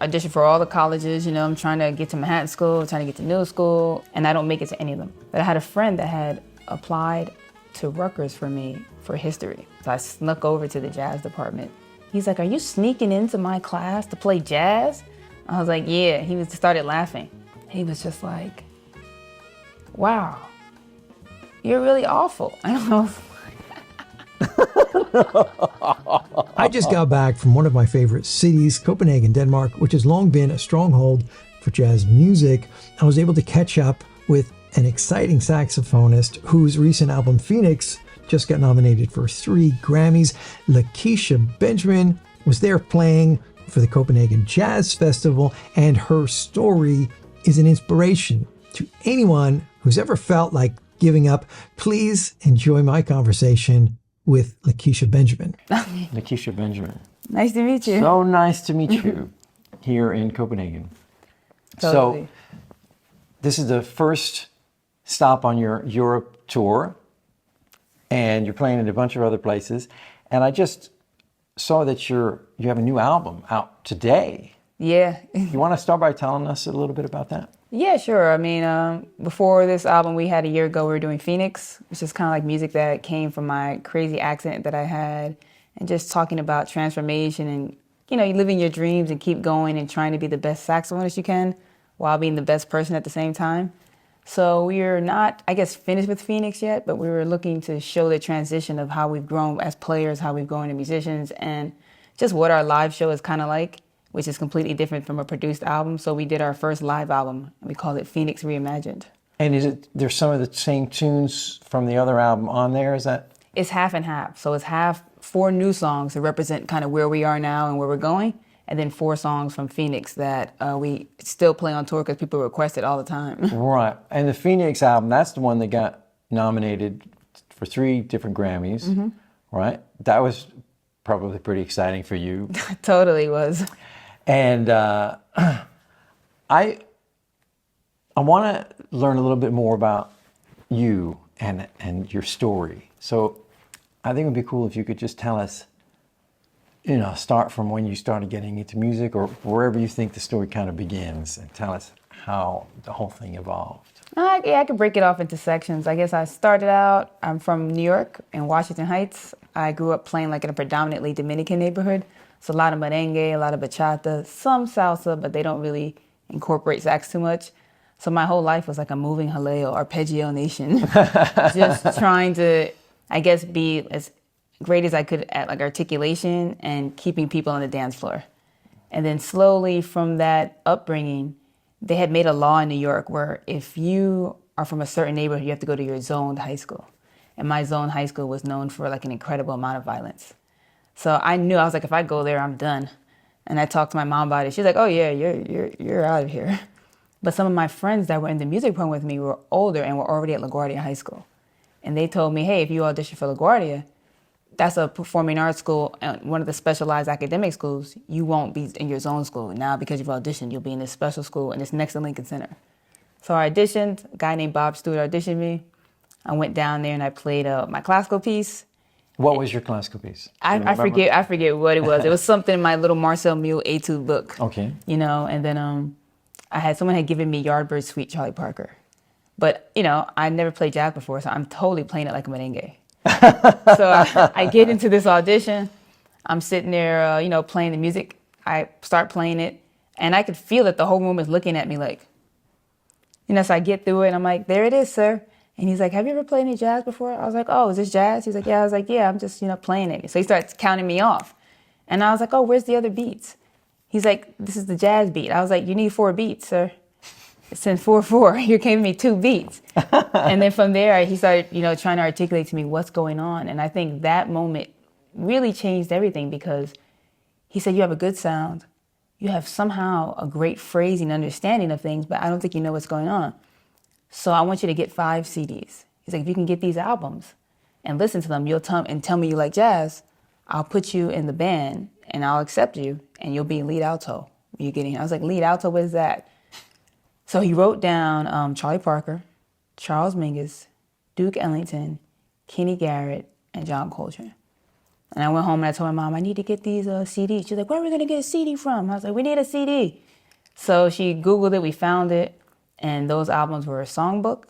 Audition for all the colleges, you know, I'm trying to get to Manhattan School, trying to get to New School, and I don't make it to any of them. But I had a friend that had applied to Rutgers for me for history. So I snuck over to the jazz department. He's like, are you sneaking into my class to play jazz? I was like, yeah. He started laughing. He was just like, wow, you're really awful. I don't know. I just got back from one of my favorite cities, Copenhagen, Denmark, which has long been a stronghold for jazz music. I was able to catch up with an exciting saxophonist whose recent album, Phoenix, just got nominated for 3 Grammys. Lakecia Benjamin was there playing for the Copenhagen Jazz Festival, and her story is an inspiration to anyone who's ever felt like giving up. Please enjoy my conversation with Lakecia Benjamin. Lakecia Benjamin. Nice to meet you. So nice to meet you here in Copenhagen. Totally. So this is the first stop on your Europe tour, and you're playing in a bunch of other places. And I just saw that you have a new album out today. Yeah. You want to start by telling us a little bit about that? Yeah, sure. I mean, before this album we had a year ago, we were doing Phoenix, which is kind of like music that came from my crazy accent that I had, and just talking about transformation and, you know, you living your dreams and keep going and trying to be the best saxophonist you can while being the best person at the same time. So we are not, I guess, finished with Phoenix yet, but we were looking to show the transition of how we've grown as players, how we've grown as musicians, and just what our live show is kind of like, which is completely different from a produced album. So we did our first live album, and we called it Phoenix Reimagined. And there's some of the same tunes from the other album on there, is that? It's half and half. So it's half 4 new songs to represent kind of where we are now and where we're going, and then 4 songs from Phoenix that we still play on tour because people request it all the time. Right. And the Phoenix album, that's the one that got nominated for 3 different Grammys, right? That was probably pretty exciting for you. Totally was. And I want to learn a little bit more about you and your story. So I think it would be cool if you could just tell us, you know, start from when you started getting into music or wherever you think the story kind of begins, and tell us how the whole thing evolved. Yeah, I could break it off into sections. I guess I started out, I'm from New York in Washington Heights. I grew up playing like in a predominantly Dominican neighborhood. So a lot of merengue, a lot of bachata, some salsa, but they don't really incorporate sax too much. So my whole life was like a moving jaleo, arpeggio nation. Just trying to, I guess, be as great as I could at like articulation and keeping people on the dance floor. And then slowly from that upbringing, they had made a law in New York where if you are from a certain neighborhood, you have to go to your zoned high school. And my zoned high school was known for like an incredible amount of violence. So I knew, I was like, if I go there, I'm done. And I talked to my mom about it. She's like, oh yeah, you're out of here. But some of my friends that were in the music program with me were older and were already at LaGuardia High School. And they told me, hey, if you audition for LaGuardia, that's a performing arts school, and one of the specialized academic schools, you won't be in your zone school. Now, because you've auditioned, you'll be in this special school, and it's next to Lincoln Center. So I auditioned. A guy named Bob Stewart auditioned me. I went down there and I played my classical piece. What was your classical piece? I forget what it was. It was something in my little Marcel Mule etude book. Okay. You know, and then someone had given me Yardbird Suite, Charlie Parker. But, you know, I never played jazz before, so I'm totally playing it like a merengue. So I get into this audition. I'm sitting there, playing the music. I start playing it, and I could feel that the whole room is looking at me like, so I get through it, and I'm like, there it is, sir. And he's like, have you ever played any jazz before? I was like, oh, is this jazz? He's like, yeah. I was like, yeah, I'm just, playing it. So he starts counting me off. And I was like, oh, where's the other beats? He's like, this is the jazz beat. I was like, you need 4 beats, sir. It's in 4/4. You're giving me 2 beats. And then from there, he started, trying to articulate to me what's going on. And I think that moment really changed everything because he said, you have a good sound. You have somehow a great phrasing, understanding of things, but I don't think you know what's going on. So I want you to get 5 CDs. He's like, if you can get these albums and listen to them, you'll tell me you like jazz, I'll put you in the band and I'll accept you and you'll be lead alto when you get in. I was like, lead alto, what is that? So he wrote down Charlie Parker, Charles Mingus, Duke Ellington, Kenny Garrett, and John Coltrane. And I went home and I told my mom, I need to get these CDs. She's like, where are we going to get a CD from? I was like, we need a CD. So she Googled it, we found it, and those albums were a songbook.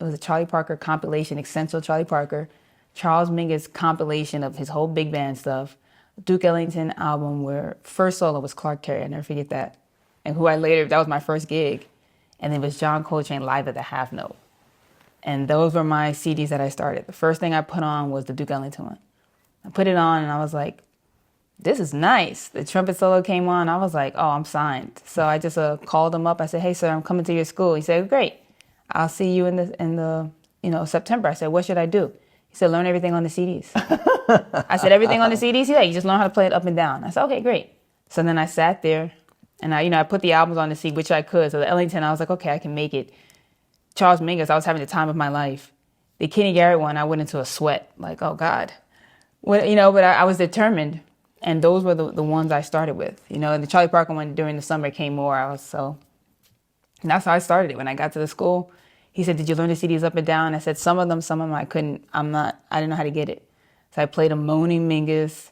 It was a Charlie Parker compilation, Essential Charlie Parker, Charles Mingus compilation of his whole big band stuff, Duke Ellington album where first solo was Clark Terry, I never forget that. And that was my first gig. And then it was John Coltrane live at the Half Note. And those were my CDs that I started. The first thing I put on was the Duke Ellington one. I put it on and I was like, this is nice. The trumpet solo came on. I was like, oh, I'm signed. So I just called him up. I said, hey, sir, I'm coming to your school. He said, great. I'll see you in the September. I said, what should I do? He said, learn everything on the CDs. I said, everything on the CDs? Yeah, you just learn how to play it up and down. I said, okay, great. So then I sat there and I put the albums on the CD, which I could. So the Ellington, I was like, okay, I can make it. Charles Mingus, I was having the time of my life. The Kenny Garrett one, I went into a sweat. Like, oh God. But I was determined. And those were the ones I started with, and the Charlie Parker one during the summer came more. And that's how I started it. When I got to the school, he said, did you learn the CDs up and down? I said, some of them I couldn't, I didn't know how to get it. So I played them Moaning Mingus.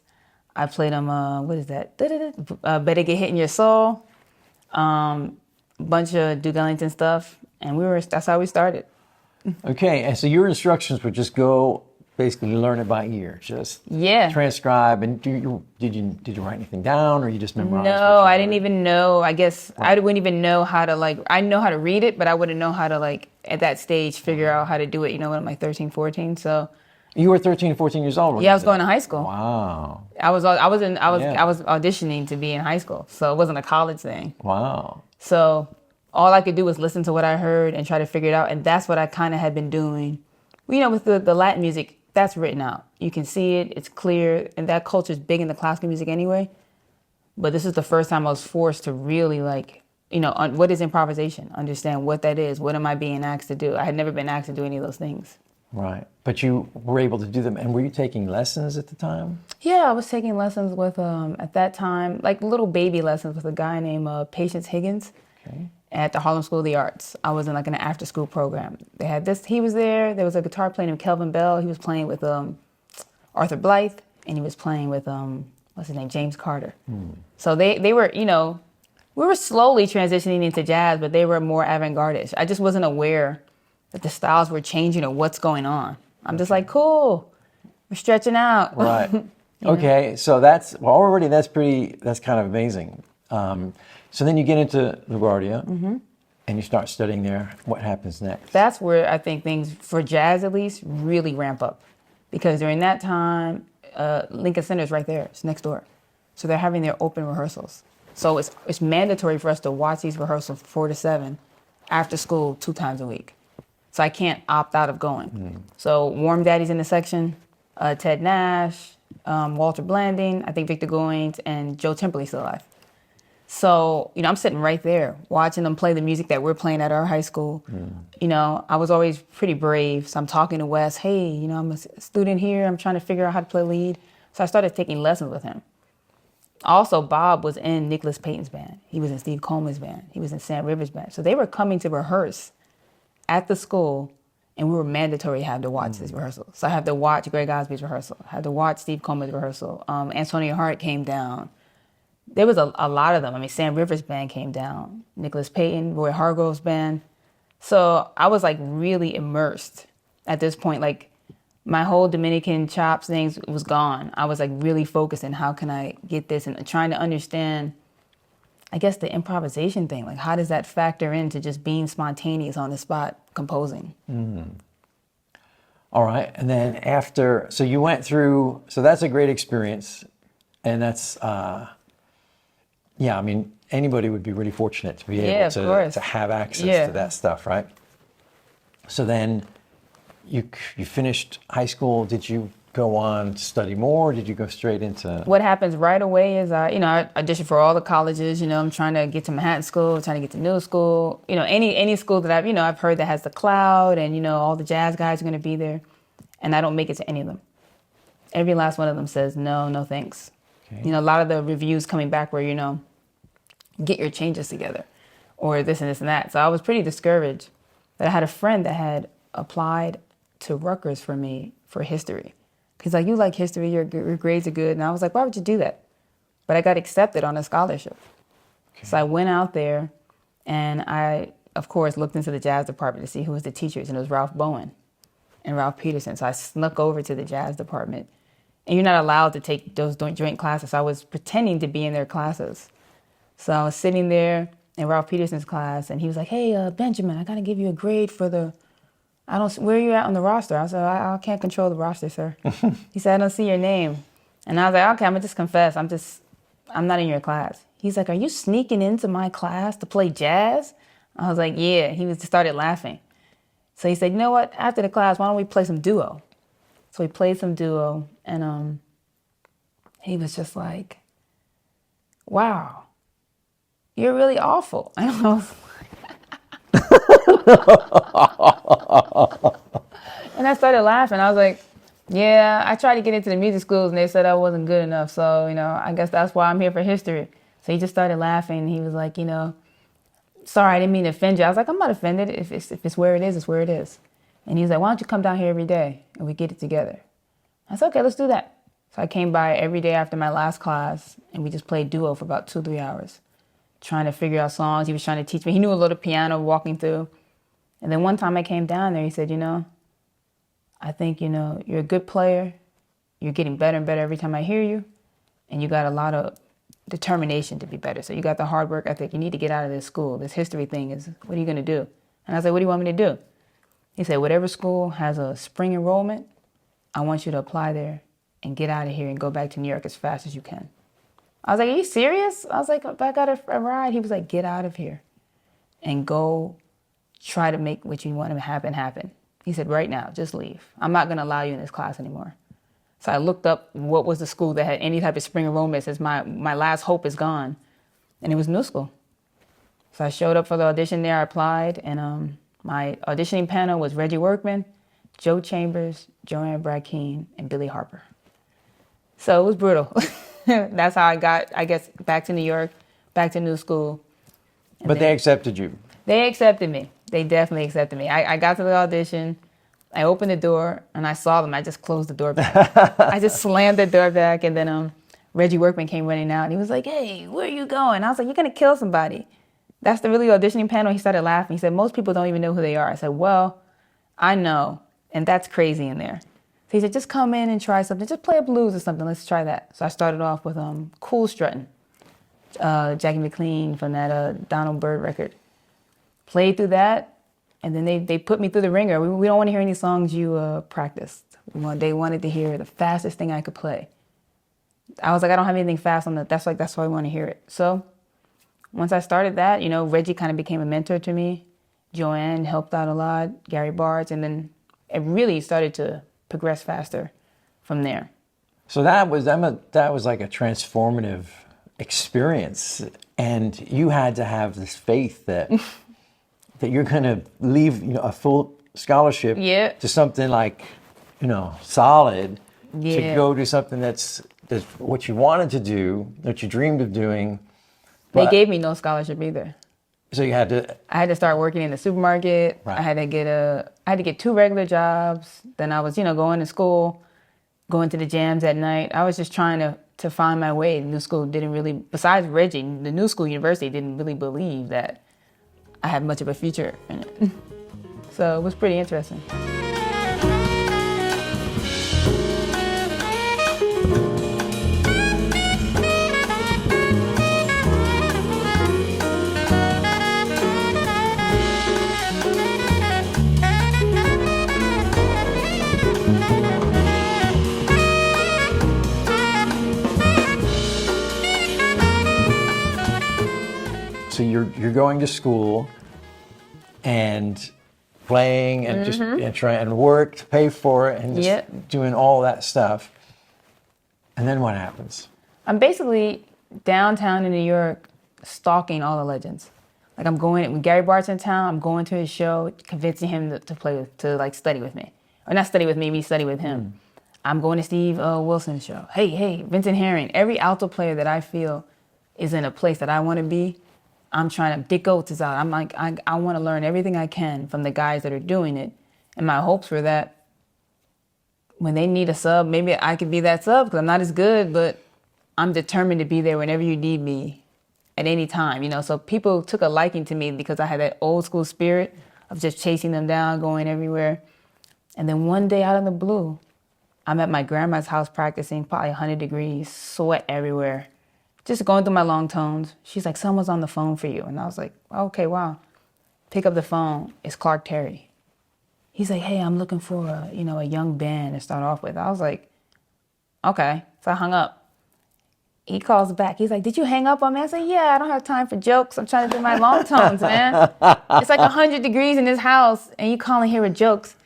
I played them, what is that? Better Get Hit in Your Soul. Bunch of Duke Ellington stuff. And that's how we started. Okay, and so your instructions would just go basically learn it by ear, just transcribe. And did you write anything down, or you just memorized? No, I didn't even know. I guess I wouldn't even know how to I know how to read it, but I wouldn't know how to at that stage figure out how to do it. When I'm 13, 14. So you were 13, 14 years old. Yeah, I was going to high school. Wow. I was auditioning to be in high school, so it wasn't a college thing. Wow. So all I could do was listen to what I heard and try to figure it out, and that's what I kind of had been doing. With the Latin music. That's written out. You can see it. It's clear. And that culture is big in the classical music anyway. But this is the first time I was forced to really what is improvisation? Understand what that is. What am I being asked to do? I had never been asked to do any of those things. Right. But you were able to do them. And were you taking lessons at the time? Yeah, I was taking lessons with, at that time, little baby lessons with a guy named Patience Higgins. Okay. At the Harlem School of the Arts. I was in an after school program. They had this, he was there was a guitar player named Kelvin Bell. He was playing with Arthur Blythe, and he was playing with what's his name, James Carter. So they were, we were slowly transitioning into jazz, but they were more avant-garde-ish. I just wasn't aware that the styles were changing or what's going on. I'm just like, cool, we're stretching out. Right. Okay, so that's kind of amazing. So then you get into LaGuardia, and you start studying there. What happens next? That's where I think things, for jazz at least, really ramp up. Because during that time, Lincoln Center is right there. It's next door. So they're having their open rehearsals. So it's mandatory for us to watch these rehearsals 4 to 7 after school 2 times a week. So I can't opt out of going. So Warm Daddy's in the section, Ted Nash, Walter Blanding, I think Victor Goines, and Joe Temperley's still alive. So, I'm sitting right there watching them play the music that we're playing at our high school. I was always pretty brave. So I'm talking to Wes, hey, I'm a student here. I'm trying to figure out how to play lead. So I started taking lessons with him. Also, Bob was in Nicholas Payton's band. He was in Steve Coleman's band. He was in Sam Rivers' band. So they were coming to rehearse at the school, and we were mandatory to have to watch these rehearsals. So I had to watch Greg Osby's rehearsal. I had to watch Steve Coleman's rehearsal. Antonio Hart came down. There was a lot of them. Sam Rivers' band came down, Nicholas Payton, Roy Hargrove's band. So I was really immersed at this point. My whole Dominican chops things was gone. I was really focused on how can I get this and trying to understand, I guess, the improvisation thing. How does that factor into just being spontaneous on the spot composing? All right. And then so you went through, so that's a great experience. And that's, anybody would be really fortunate to be able to have access to that stuff, right? So then you finished high school. Did you go on to study more? Or did you go straight into? What happens right away is I auditioned for all the colleges. I'm trying to get to Manhattan School, trying to get to New School. Any school that I've heard that has the cloud and all the jazz guys are going to be there, and I don't make it to any of them. Every last one of them says no thanks. Okay. A lot of the reviews coming back were get your changes together, or this and this and that. So I was pretty discouraged. But I had a friend that had applied to Rutgers for me for history. He's like, you like history, your grades are good. And I was like, why would you do that? But I got accepted on a scholarship. Okay. So I went out there, and I, of course, looked into the jazz department to see who was the teachers, and it was Ralph Bowen and Ralph Peterson. So I snuck over to the jazz department. And you're not allowed to take those joint classes. So I was pretending to be in their classes. So I was sitting there in Ralph Peterson's class, and he was like, hey, Benjamin, I got to give you a grade for where are you at on the roster? I said, I can't control the roster, sir. He said, I don't see your name. And I was like, okay, I'm going to just confess. I'm not in your class. He's like, are you sneaking into my class to play jazz? I was like, yeah. He started laughing. So he said, you know what? After the class, why don't we play some duo? So we played some duo, and he was just like, wow, you're really awful. And I was and I started laughing. I was like, yeah, I tried to get into the music schools, and they said I wasn't good enough. So, I guess that's why I'm here for history. So he just started laughing. He was like, sorry, I didn't mean to offend you. I was like, I'm not offended. If it's where it is, it's where it is. And he was like, why don't you come down here every day and we get it together? I said, okay, let's do that. So I came by every day after my last class, and we just played duo for about 2-3 hours, trying to figure out songs. He was trying to teach me. He knew a little piano walking through. And then one time I came down there, he said, I think, you're a good player. You're getting better and better every time I hear you. And you got a lot of determination to be better. So you got the hard work ethic. You need to get out of this school. This history thing what are you going to do? And I was like, what do you want me to do? He said, whatever school has a spring enrollment, I want you to apply there and get out of here and go back to New York as fast as you can. I was like, are you serious? I was like, if I got a ride. He was like, get out of here and go try to make what you want to happen. He said, right now, just leave. I'm not going to allow you in this class anymore. So I looked up what was the school that had any type of spring enrollment, since my last hope is gone. And it was New School. So I showed up for the audition there. I applied, and my auditioning panel was Reggie Workman, Joe Chambers, Joanne Brackeen, and Billy Harper. So it was brutal. That's how I got, I guess, back to New York, back to New School. But they accepted you. They accepted me. They definitely accepted me. I got to the audition. I opened the door, and I saw them. I just closed the door back. I just slammed the door back, and then Reggie Workman came running out, and he was like, hey, where are you going? I was like, you're going to kill somebody. That's the really auditioning panel. He started laughing. He said, most people don't even know who they are. I said, well, I know, and that's crazy in there. So he said, just come in and try something. Just play a blues or something. Let's try that. So I started off with Cool Strutting, Jackie McLean from that Donald Byrd record. Played through that, and then they put me through the ringer. We don't want to hear any songs you practiced. They wanted to hear the fastest thing I could play. I was like, I don't have anything fast on that. That's why I want to hear it. So once I started that, Reggie kind of became a mentor to me. Joanne helped out a lot, Gary Bartz, and then it really started to progress faster from there. So that was like a transformative experience, and you had to have this faith that you're going to leave a full scholarship to something like solid to go do something that's what you wanted to do, that you dreamed of doing. They gave me no scholarship either. So you had to. I had to start working in the supermarket. Right. I had to get 2 regular jobs. Then I was, going to school, going to the jams at night. I was just trying to find my way. The New School didn't really, besides Reggie, the New School University didn't really believe that I had much of a future in it. So it was pretty interesting. So you're going to school and playing and just trying and work to pay for it and just doing all that stuff. And then what happens? I'm basically downtown in New York stalking all the legends. Like when Gary Bart's in town, I'm going to his show, convincing him to study with me. Or not study with me study with him. I'm going to Steve Wilson's show. Hey, Vincent Herring. Every alto player that I feel is in a place that I want to be, I'm trying to, Dick Oates is out. I'm like, I want to learn everything I can from the guys that are doing it. And my hopes were that when they need a sub, maybe I could be that sub because I'm not as good, but I'm determined to be there whenever you need me at any time, you know. So people took a liking to me because I had that old school spirit of just chasing them down, going everywhere. And then one day out of the blue, I'm at my grandma's house practicing, probably 100 degrees, sweat everywhere, just going through my long tones. She's like, someone's on the phone for you. And I was like, okay, wow. Pick up the phone. It's Clark Terry. He's like, hey, I'm looking for a young band to start off with. I was like, okay. So I hung up. He calls back. He's like, did you hang up on me? I said, yeah, I don't have time for jokes. I'm trying to do my long tones, man. It's like 100 degrees in this house, and you calling here with jokes.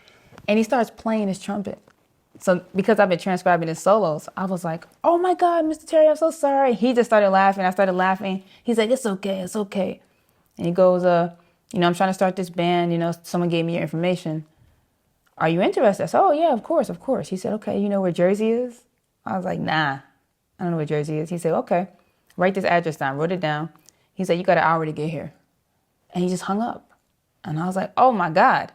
And he starts playing his trumpet. So because I've been transcribing his solos, I was like, oh my God, Mr. Terry, I'm so sorry. He just started laughing. I started laughing. He's like, it's okay, it's okay. And he goes, I'm trying to start this band. Someone gave me your information. Are you interested? I said, oh, yeah, of course. He said, okay, you know where Jersey is? I was like, nah, I don't know where Jersey is. He said, okay, write this address down. Wrote it down. He said, you got an hour to get here. And he just hung up. And I was like, oh, my God.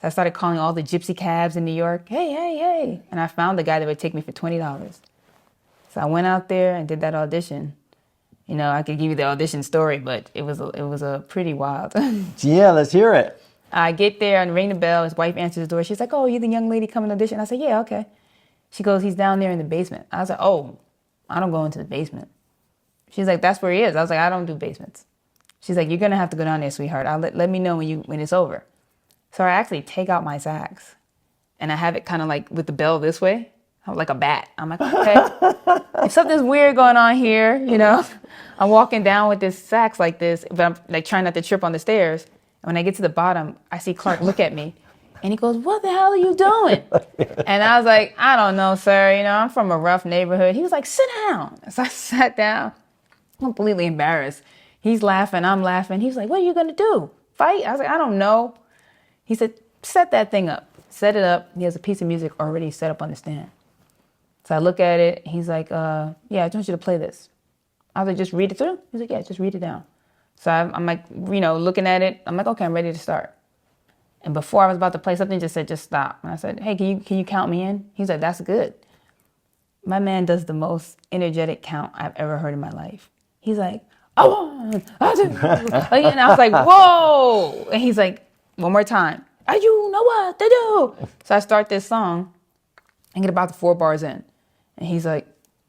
So I started calling all the gypsy cabs in New York. Hey. And I found the guy that would take me for $20. So I went out there and did that audition. I could give you the audition story, but it was a pretty wild. Yeah, let's hear it. I get there and ring the bell. His wife answers the door. She's like, oh, you the young lady coming to audition? I said, yeah, okay. She goes, he's down there in the basement. I was like, oh, I don't go into the basement. She's like, that's where he is. I was like, I don't do basements. She's like, you're going to have to go down there, sweetheart. I'll let me know when it's over. So I actually take out my sax and I have it kind of like with the bell this way, like a bat. I'm like, okay, if something's weird going on here, I'm walking down with this sax like this, but I'm like trying not to trip on the stairs. And when I get to the bottom, I see Clark look at me and he goes, what the hell are you doing? And I was like, I don't know, sir. I'm from a rough neighborhood. He was like, sit down. So I sat down, completely embarrassed. He's laughing. I'm laughing. He's like, what are you going to do? Fight? I was like, I don't know. He said, set that thing up. Set it up. He has a piece of music already set up on the stand. So I look at it. He's like, yeah, I just want you to play this. I was like, just read it through? He's like, yeah, just read it down. So I'm like, looking at it. I'm like, okay, I'm ready to start. And before I was about to play, something just said, just stop. And I said, hey, can you count me in? He's like, that's good. My man does the most energetic count I've ever heard in my life. He's like, oh, I do. And I was like, whoa. And he's like, one more time. You know what to do. So I start this song and get about the 4 bars in. And he's like,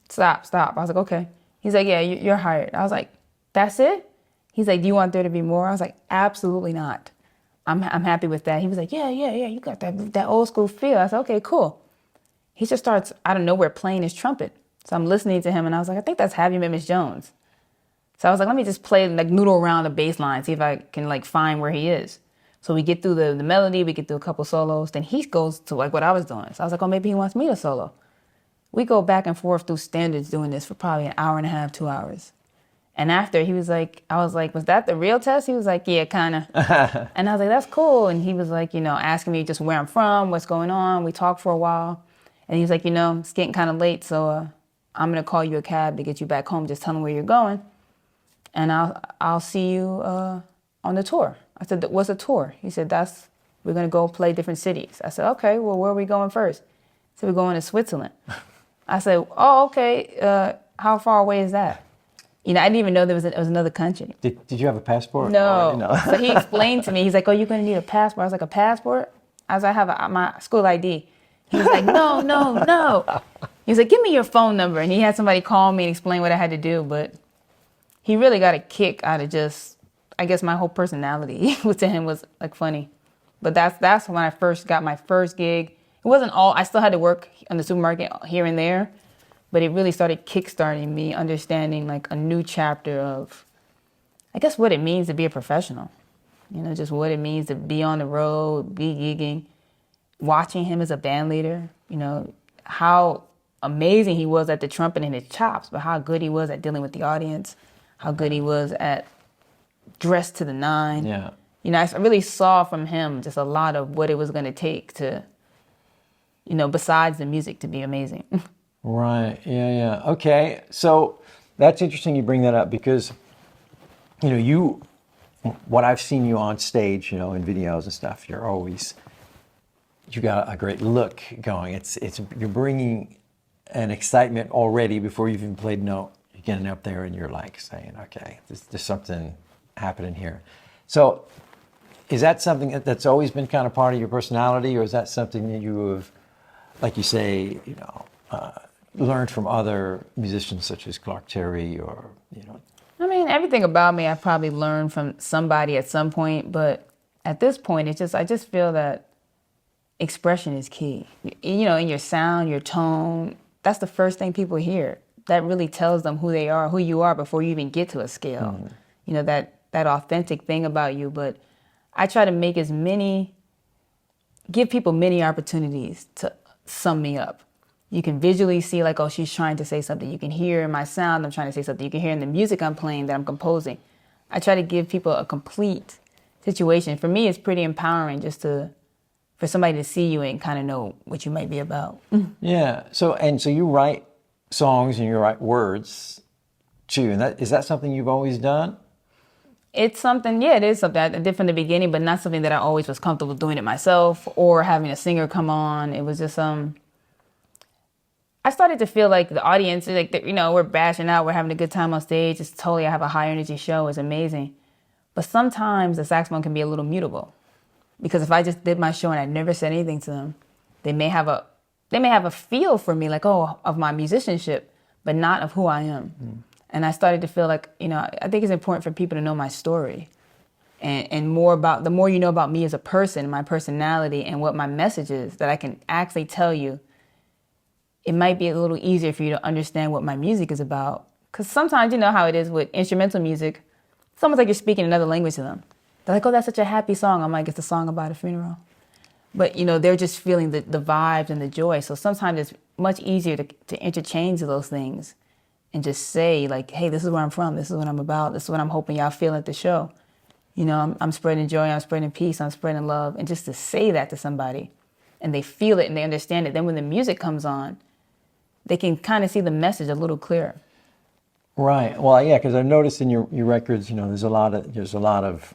stop. I was like, okay. He's like, yeah, you're hired. I was like, that's it? He's like, do you want there to be more? I was like, absolutely not. I'm happy with that. He was like, yeah, you got that old school feel. I said, okay, cool. He just starts out of nowhere playing his trumpet. So I'm listening to him and I was like, I think that's Have You Met Miss Jones? So I was like, let me just play, like noodle around the bass line, see if I can like find where he is. So we get through the melody, we get through a couple solos, then he goes to like what I was doing. So I was like, oh, maybe he wants me to solo. We go back and forth through standards doing this for probably an hour and a half, 2 hours. And after I was like, was that the real test? He was like, yeah, kind of. And I was like, that's cool. And he was like, asking me just where I'm from, what's going on. We talked for a while. And he was like, it's getting kind of late, so I'm going to call you a cab to get you back home. Just tell me where you're going. And I'll see you on the tour. I said, what's a tour? He said, we're going to go play different cities. I said, okay, well, where are we going first? He said, we're going to Switzerland. I said, oh, okay. How far away is that? I didn't even know there was another country. Did you have a passport? No. So he explained to me, he's like, oh, you're going to need a passport. I was like, a passport? I was like, I have my school ID. He was like, no. He was like, give me your phone number. And he had somebody call me and explain what I had to do. But he really got a kick out of just, I guess my whole personality to him was like funny. But that's when I first got my first gig. It wasn't all, I still had to work in the supermarket here and there. But it really started kickstarting me understanding like a new chapter of, I guess, what it means to be a professional. Just what it means to be on the road, be gigging, watching him as a band leader, how amazing he was at the trumpet and his chops, but how good he was at dealing with the audience, how good he was at dressed to the nine. Yeah. I really saw from him just a lot of what it was going to take to, besides the music, to be amazing. Right. Yeah. Okay. So that's interesting you bring that up because, what I've seen you on stage, in videos and stuff, you're always you got a great look going. It's you're bringing an excitement already before you've even played a note. You're getting up there and you're like saying, okay, there's something happening here. So is that something that's always been kind of part of your personality, or is that something that you have, like you say, learned from other musicians such as Clark Terry or, I mean, everything about me I probably learned from somebody at some point, but at this point, I just feel that expression is key. In your sound, your tone, that's the first thing people hear. That really tells them who they are, who you are before you even get to a scale. Mm-hmm. That authentic thing about you. But I try to give people many opportunities to sum me up. You can visually see like, oh, she's trying to say something. You can hear in my sound I'm trying to say something. You can hear in the music I'm playing that I'm composing. I try to give people a complete situation. For me, it's pretty empowering just for somebody to see you and kind of know what you might be about. Yeah. So you write songs and you write words too. And is that something you've always done? It is something I did from the beginning, but not something that I always was comfortable doing it myself or having a singer come on. It was just, I started to feel like the audience, like, we're bashing out, we're having a good time on stage. I have a high energy show. It's amazing. But sometimes the saxophone can be a little mutable, because if I just did my show and I never said anything to them, they may have a feel for me, like, of my musicianship, but not of who I am. Mm. And I started to feel like, I think it's important for people to know my story and the more you know about me as a person, my personality, and what my message is, that I can actually tell you, it might be a little easier for you to understand what my music is about. Because sometimes, you know how it is with instrumental music, it's almost like you're speaking another language to them. They're like, oh, that's such a happy song. I'm like, it's a song about a funeral. But, they're just feeling the vibes and the joy. So sometimes it's much easier to interchange those things and just say, like, hey, this is where I'm from. This is what I'm about. This is what I'm hoping y'all feel at the show. I'm spreading joy. I'm spreading peace. I'm spreading love. And just to say that to somebody and they feel it and they understand it. Then when the music comes on, they can kind of see the message a little clearer. Right. Well, yeah, because I've noticed in your records, there's a lot of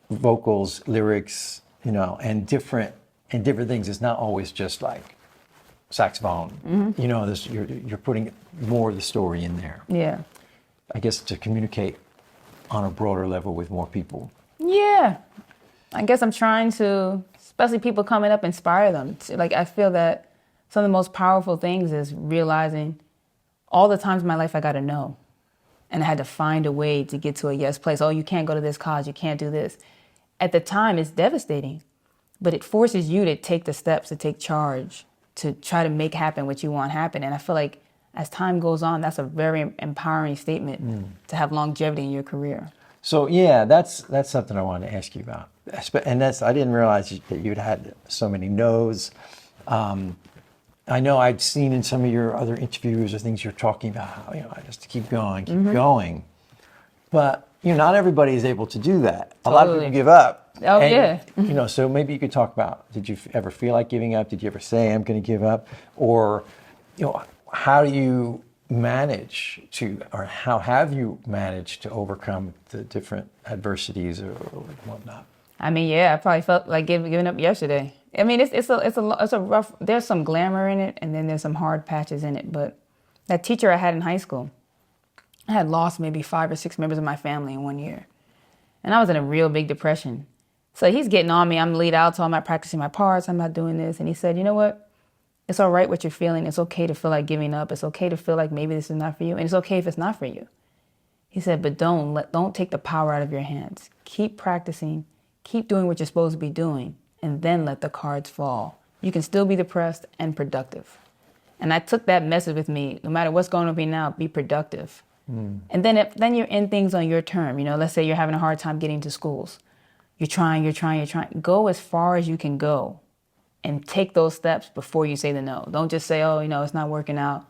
vocals, lyrics, and different things. It's not always just like saxophone. Mm-hmm. You're putting more of the story in there. Yeah. I guess to communicate on a broader level with more people. Yeah. I guess I'm trying to, especially people coming up, inspire them. Like, I feel that some of the most powerful things is realizing all the times in my life I got to know. And I had to find a way to get to a yes place. Oh, you can't go to this college. You can't do this. At the time, it's devastating. But it forces you to take the steps, to take charge, to try to make happen what you want happen. And I feel like as time goes on, that's a very empowering statement to have longevity in your career. So yeah, that's something I wanted to ask you about. And I didn't realize that you'd had so many no's. I know I'd seen in some of your other interviews or things you're talking about how, I just keep going, going. But, not everybody is able to do that. Totally. A lot of people give up. Oh, yeah. So maybe you could talk about, did you ever feel like giving up? Did you ever say, I'm going to give up? Or, how do you manage or how have you managed to overcome the different adversities or whatnot? I mean, yeah, I probably felt like giving up yesterday. I mean, it's a rough. There's some glamour in it, and then there's some hard patches in it. But that teacher I had in high school, I had lost maybe 5 or 6 members of my family in 1 year, and I was in a real big depression. So he's getting on me. I'm the lead alto. I'm not practicing my parts. I'm not doing this. And he said, you know what? It's all right what you're feeling. It's okay to feel like giving up. It's okay to feel like maybe this is not for you, and it's okay if it's not for you. He said, but don't take the power out of your hands. Keep practicing. Keep doing what you're supposed to be doing, and then let the cards fall. You can still be depressed and productive. And I took that message with me. No matter what's going on with me now, be productive. And then you're in things on your term. Let's say you're having a hard time getting to schools. You're trying. Go as far as you can go and take those steps before you say the no. Don't just say, oh, it's not working out.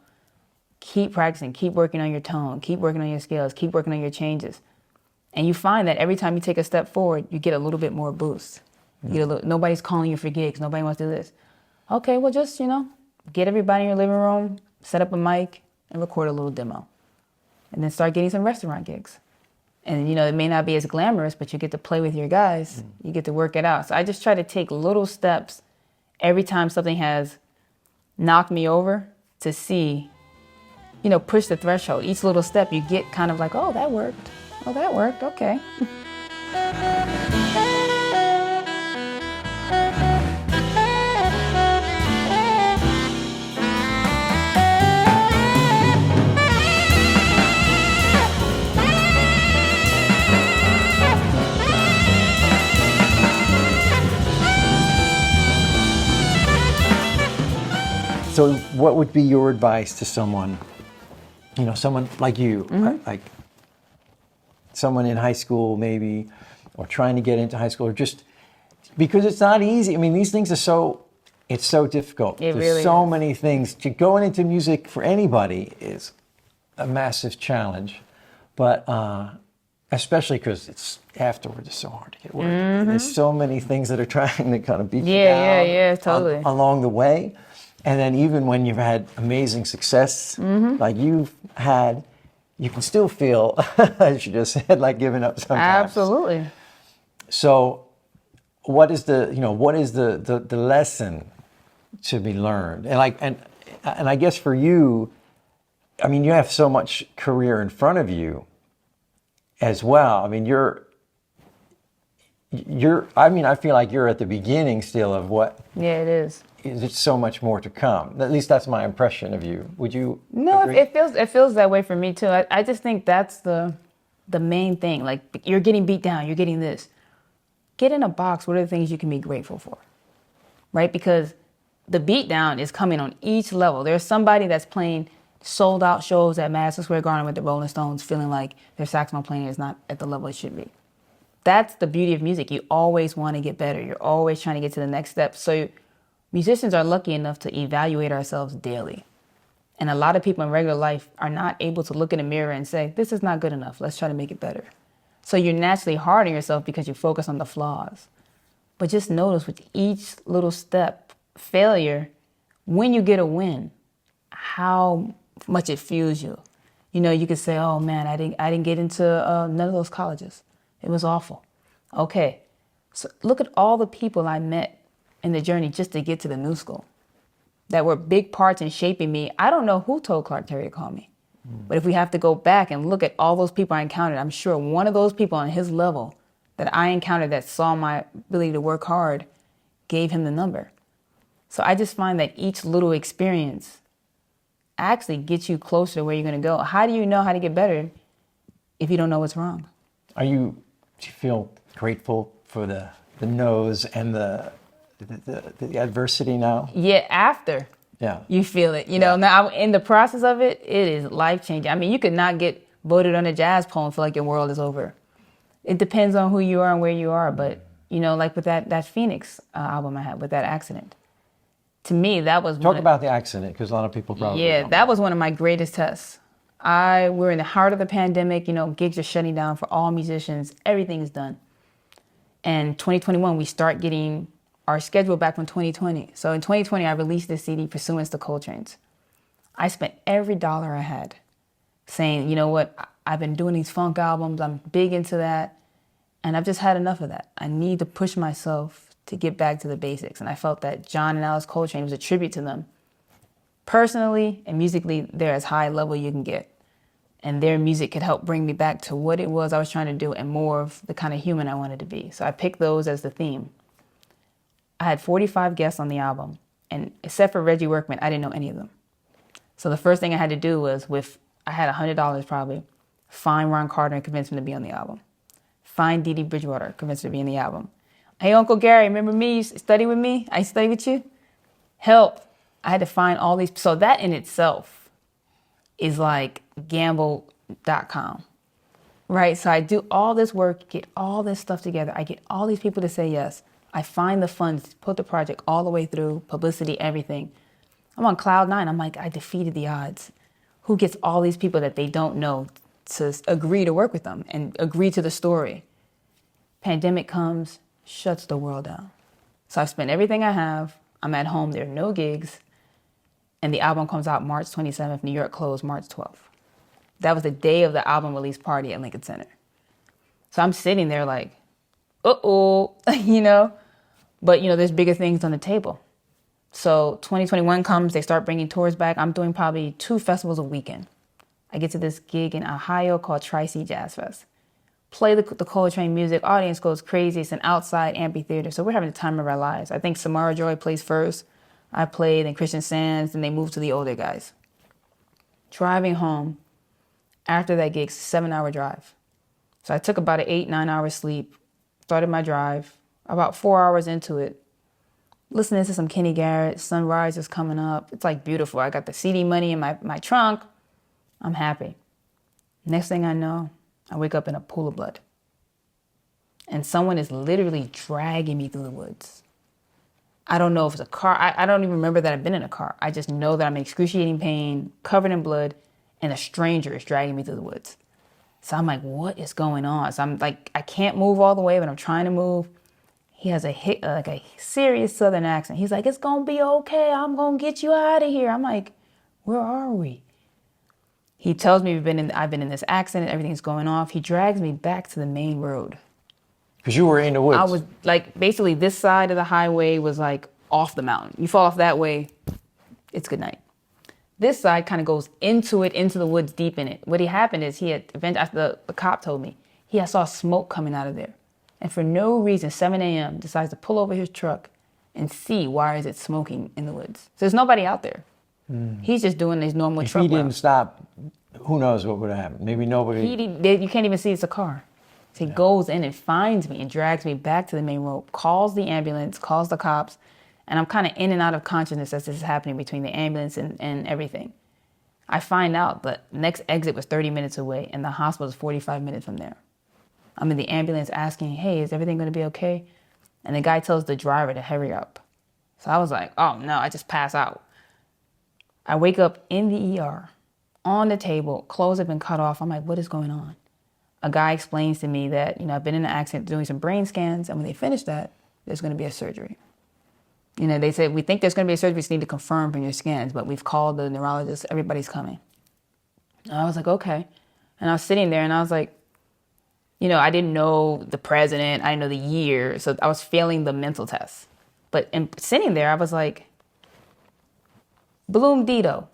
Keep practicing. Keep working on your tone. Keep working on your scales. Keep working on your changes. And you find that every time you take a step forward, you get a little bit more boost. Nobody's calling you for gigs. Nobody wants to do this. Okay, well, just, get everybody in your living room, set up a mic, and record a little demo. And then start getting some restaurant gigs. And, it may not be as glamorous, but you get to play with your guys. You get to work it out. So I just try to take little steps every time something has knocked me over to see, push the threshold. Each little step you get kind of like, oh, that worked. Oh, that worked. Okay. So what would be your advice to someone, someone like you, like someone in high school maybe, or trying to get into high school, or just because it's not easy. I mean, these things are it's so difficult. There's really so many things. To going into music for anybody is a massive challenge, but especially because it's afterwards, it's so hard to get work. There's so many things that are trying to kind of beat you down totally. Along the way. And then even when you've had amazing success, like you've had, you can still feel, as you just said, like giving up sometimes. Absolutely. So what is the lesson to be learned? And I guess for you, I mean, you have so much career in front of you as well. I mean, I feel like you're at the beginning still of what. Yeah, it is. There's so much more to come. At least that's my impression of you. Would you No, agree? it feels that way for me too. I just think that's the main thing. Like, you're getting beat down, you're getting this. Get in a box. What are the things you can be grateful for? Right? Because the beat down is coming on each level. There's somebody that's playing sold out shows at Madison Square Garden with the Rolling Stones, feeling like their saxophone playing is not at the level it should be. That's the beauty of music. You always want to get better. You're always trying to get to the next step. So musicians are lucky enough to evaluate ourselves daily. And a lot of people in regular life are not able to look in the mirror and say, this is not good enough. Let's try to make it better. So you're naturally hard on yourself because you focus on the flaws. But just notice with each little step, failure, when you get a win, how much it fuels you. You could say, oh man, I didn't get into none of those colleges. It was awful. Okay, so look at all the people I met in the journey just to get to the new school that were big parts in shaping me. I don't know who told Clark Terry to call me. But if we have to go back and look at all those people I encountered, I'm sure one of those people on his level that I encountered that saw my ability to work hard gave him the number. So I just find that each little experience actually gets you closer to where you're going to go. How do you know how to get better if you don't know what's wrong? Do you feel grateful for the no's and the adversity now? Yeah, after. Yeah. You feel it. Now in the process of it, it is life-changing. I mean, you could not get voted on a jazz poem and feel like your world is over. It depends on who you are and where you are. But, like with that Phoenix album I had with that accident, to me, that was Talk about the accident, because a lot of people probably don't. That was one of my greatest tests. We're in the heart of the pandemic. Gigs are shutting down for all musicians. Everything is done. And 2021, we start getting our schedule back from 2020. So in 2020, I released this CD, Pursuance to Coltrane's. I spent every dollar I had saying, you know what, I've been doing these funk albums. I'm big into that. And I've just had enough of that. I need to push myself to get back to the basics. And I felt that John and Alice Coltrane was a tribute to them. Personally and musically, they're as high level you can get. And their music could help bring me back to what it was I was trying to do and more of the kind of human I wanted to be. So I picked those as the theme. I had 45 guests on the album, and except for Reggie Workman, I didn't know any of them. So the first thing I had to do was, I had $100 probably, find Ron Carter and convince him to be on the album. Find Dee Dee Bridgewater, convince her to be in the album. Hey, Uncle Gary, remember me? You study with me? I study with you? Help. I had to find all these. So that in itself is like gamble.com, right? So I do all this work, get all this stuff together. I get all these people to say yes. I find the funds, put the project all the way through, publicity, everything. I'm on cloud 9. I'm like, I defeated the odds. Who gets all these people that they don't know to agree to work with them and agree to the story? Pandemic comes, shuts the world down. So I've spent everything I have. I'm at home. There are no gigs. And the album comes out March 27th. New York closed March 12th. That was the day of the album release party at Lincoln Center. So I'm sitting there like, uh-oh, you know? But, there's bigger things on the table. So 2021 comes, they start bringing tours back. I'm doing probably 2 festivals a weekend. I get to this gig in Ohio called Tri-C Jazz Fest. Play the Coltrane music, audience goes crazy. It's an outside amphitheater, so we're having the time of our lives. I think Samara Joy plays first. I played, then Christian Sands, then they moved to the older guys. Driving home after that gig, 7-hour drive. So I took about an 8-9 hour sleep, started my drive. About 4 hours into it, listening to some Kenny Garrett, sunrise is coming up. It's like beautiful. I got the CD money in my trunk. I'm happy. Next thing I know, I wake up in a pool of blood. And someone is literally dragging me through the woods. I don't know if it's a car. I don't even remember that I've been in a car. I just know that I'm in excruciating pain, covered in blood, and a stranger is dragging me through the woods. So I'm like, what is going on? So I'm like, I can't move all the way, but I'm trying to move. He has a serious Southern accent. He's like, it's going to be okay. I'm going to get you out of here. I'm like, where are we? He tells me I've been in this accident. Everything's going off. He drags me back to the main road. Because you were in the woods. I was like, basically this side of the highway was like off the mountain. You fall off that way, it's good night. This side kind of goes into the woods deep in it. What happened is the cop told me, I saw smoke coming out of there. And for no reason, 7 a.m., decides to pull over his truck and see why is it smoking in the woods. So there's nobody out there. He's just doing his normal truck If he didn't route. stop, who knows what would have happened. Maybe nobody... You can't even see it's a car. So he goes in and finds me and drags me back to the main road, calls the ambulance, calls the cops, and I'm kind of in and out of consciousness as this is happening between the ambulance and everything. I find out the next exit was 30 minutes away and the hospital is 45 minutes from there. I'm in the ambulance asking, hey, is everything going to be okay? And the guy tells the driver to hurry up. So I was like, oh no, I just pass out. I wake up in the ER, on the table, clothes have been cut off. I'm like, what is going on? A guy explains to me that, I've been in an accident doing some brain scans, and when they finish that, there's going to be a surgery. They said, we think there's going to be a surgery, we just need to confirm from your scans, but we've called the neurologist, everybody's coming. And I was like, okay. And I was sitting there and I was like, I didn't know the president, I didn't know the year, so I was failing the mental test. But sitting there, I was like, Bloom Dito.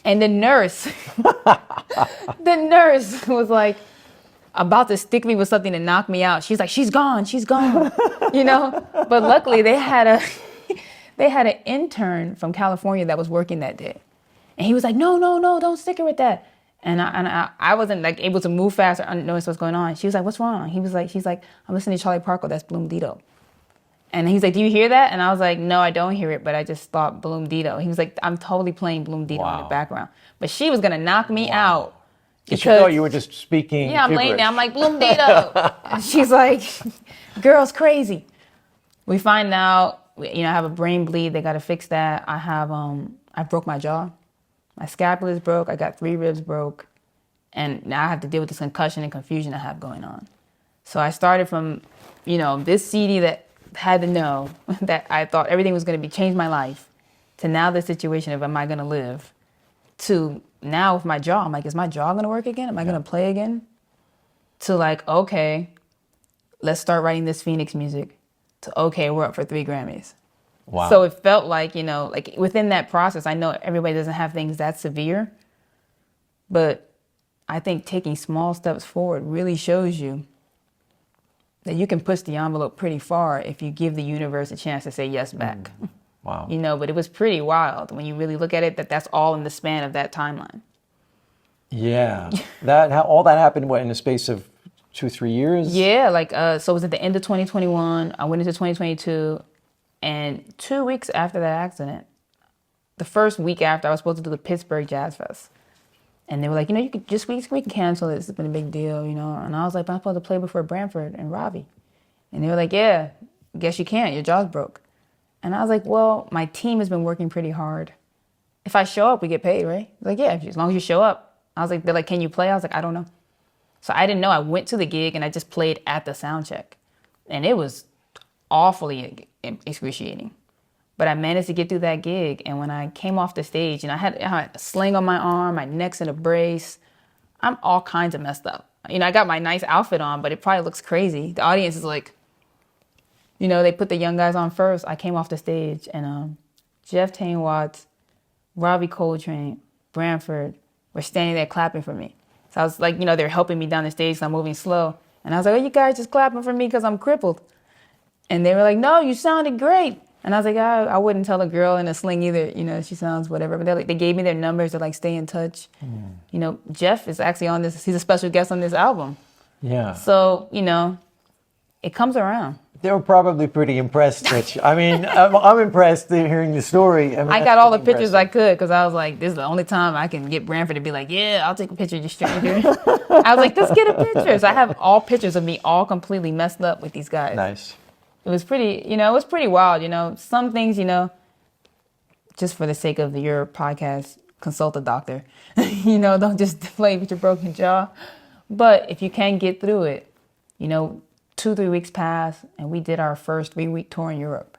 And the nurse was like about to stick me with something to knock me out. She's like, she's gone. But luckily they had an intern from California that was working that day. And he was like, no, don't stick her with that. And I wasn't like able to move fast or notice what's going on. She was like, what's wrong? She's like, I'm listening to Charlie Parker. That's Bloom Dito. And he's like, do you hear that? And I was like, no, I don't hear it, but I just thought Bloom Dito. He was like, I'm totally playing Bloom Dito in the background. But she was going to knock me out. Because you thought you were just speaking I'm gibberish. laying there. I'm like, Bloom Dito. And she's like, girl's crazy. We find out, I have a brain bleed. They got to fix that. I broke my jaw. My scapula is broke. I got 3 ribs broke. And now I have to deal with this concussion and confusion I have going on. So I started from, this CD that had to know that I thought everything was going to be change my life, to now the situation of am I going to live, to now with my jaw, I'm like, is my jaw going to work again? Am I going to play again? To like, okay, let's start writing this Phoenix music, to okay, we're up for 3 Grammys. Wow. So it felt like, like within that process, I know everybody doesn't have things that severe, but I think taking small steps forward really shows you that you can push the envelope pretty far if you give the universe a chance to say yes back. Wow. But it was pretty wild when you really look at it, that's all in the span of that timeline. Yeah. All that happened, in the space of 2-3 years? Yeah, so it was at the end of 2021. I went into 2022, and 2 weeks after that accident, the first week after, I was supposed to do the Pittsburgh Jazz Fest. And they were like, you could just, we can cancel it. It's been a big deal, And I was like, I'm supposed to play before Branford and Ravi. And they were like, yeah, guess you can't. Your jaw's broke. And I was like, well, my team has been working pretty hard. If I show up, we get paid, right? Like, yeah, as long as you show up. They're like, can you play? I was like, I don't know. So I didn't know. I went to the gig and I just played at the sound check. And it was awfully excruciating. But I managed to get through that gig. And when I came off the stage, I had a sling on my arm, my neck's in a brace. I'm all kinds of messed up. I got my nice outfit on, but it probably looks crazy. The audience is like, they put the young guys on first. I came off the stage and Jeff Tain Watts, Robbie Coltrane, Branford were standing there clapping for me. So I was like, they're helping me down the stage, so I'm moving slow. And I was like, oh, you guys just clapping for me because I'm crippled. And they were like, no, you sounded great. And I was like, I wouldn't tell a girl in a sling either, she sounds whatever. But they gave me their numbers to like stay in touch. Jeff is actually on this, he's a special guest on this album. Yeah. So, it comes around. They were probably pretty impressed with you. I mean, I'm impressed hearing the story. I got all the pictures I could because I was like, this is the only time I can get Branford to be like, yeah, I'll take a picture of you, stranger. I was like, let's get a picture. So I have all pictures of me all completely messed up with these guys. Nice. It was pretty, wild, Some things, just for the sake of your podcast, consult a doctor. Don't just play with your broken jaw. But if you can get through it, 2-3 weeks passed, and we did our first 3-week tour in Europe,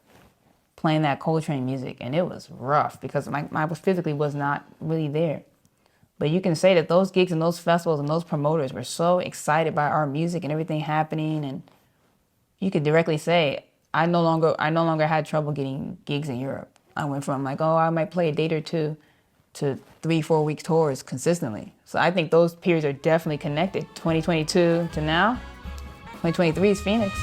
playing that Coltrane music, and it was rough because my physically was not really there. But you can say that those gigs and those festivals and those promoters were so excited by our music and everything happening, and you could directly say, I no longer had trouble getting gigs in Europe. I went from like, I might play a date or two to 3-4 week tours consistently. So I think those periods are definitely connected. 2022 to now. 2023 is Phoenix.